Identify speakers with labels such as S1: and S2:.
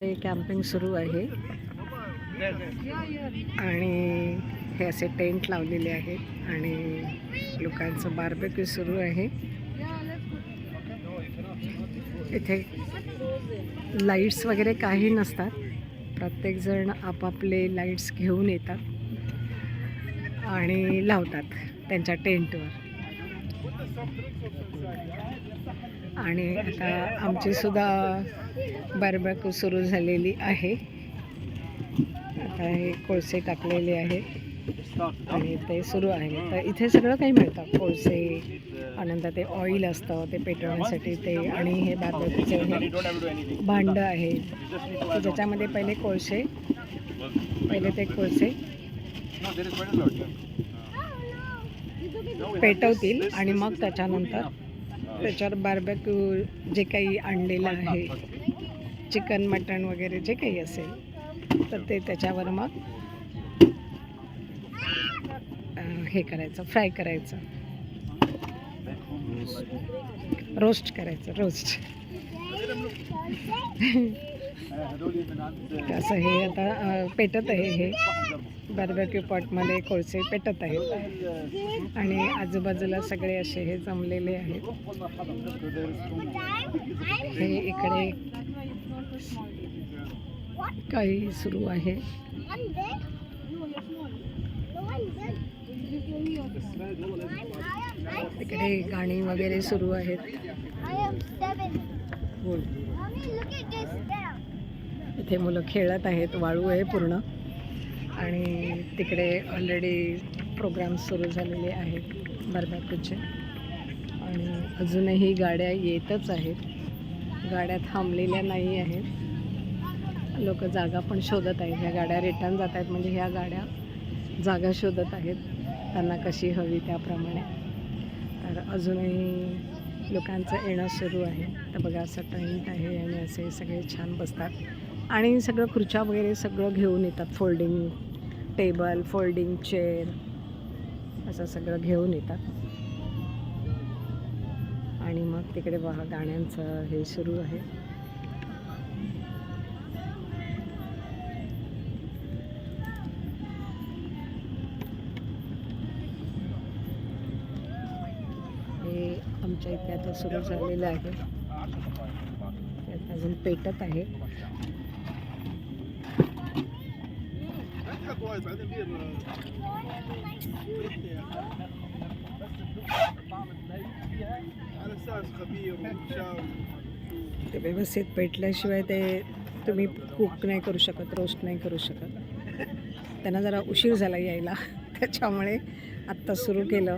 S1: Camping सुरू आहे आणि हे असे टेंट लावलेले आहेत आणि लोकांचं बार्बेक्यू सुरू आहे. इथे लाईट्स वगैरे काही नसतात, प्रत्येकजण आपापले लाईट्स घेऊन येतात आणि लावतात त्यांच्या टेंटवर. आणि आता आमची सुद्धा बार्बेक्यू सुरू झालेली आहे. आता हे कोळसे टाकलेले आहेत आणि ते सुरू आहे. तर इथे सगळं काही मिळतं, कोळसे, आनंतर ते ऑइल असतं ते पेटवण्यासाठी ते, आणि हे बार्बेक्यूचं हे भांडं आहे ज्याच्यामध्ये पहिले ते कोळसे पेटवतील आणि मग त्याच्यानंतर त्याच्यावर बार्बेक्यू जे काही आणलेलं आहे, चिकन मटण वगैरे जे काही असेल तर ते त्याच्यावर मग हे करायचं, फ्राय करायचं, रोस्ट करायचं, रोस्ट. असं हे आता पेटत आहे, हे बार्बेक्यू पॉटमध्ये कोळसे पेटत आहेत आणि आजूबाजूला सगळे असे हे जमलेले आहेत. हे इकडे काही सुरू आहे. तिकडे गाणी वगैरे सुरू आहेत. इथे मुलं खेळत आहेत, वाळू आहे पूर्ण, आणि तिकडे ऑलरेडी प्रोग्राम सुरू झालेले आहेत बार्बेक्यूचे. आणि अजूनही गाड्या येतच आहेत, गाड्या थांबलेल्या नाही आहेत. लोक जागा पण शोधत आहेत. ह्या गाड्या रिटर्न जात आहेत, म्हणजे ह्या गाड्या जागा शोधत आहेत त्यांना कशी हवी त्याप्रमाणे. तर अजूनही लोकांचं येणं सुरू आहे. तर बघा, असं टेंट आहे आणि असे सगळे छान बसतात आणि सगळं खुर्च्या वगैरे सगळं घेऊन येतात, फोल्डिंग टेबल, फोल्डिंग चेअर, असं सगळं घेऊन येतात. आणि मग तिकडे बघा गाण्यांचं हे सुरू आहे. हे आमच्या इथे आता सुरू झालेलं आहे, त्यात अजून पेटत आहे. ते व्यवस्थित पेटल्याशिवाय ते तुम्ही कुक नाही करू शकत, रोस्ट नाही करू शकत. त्यांना जरा उशीर झाला यायला, त्याच्यामुळे आत्ता सुरू केलं.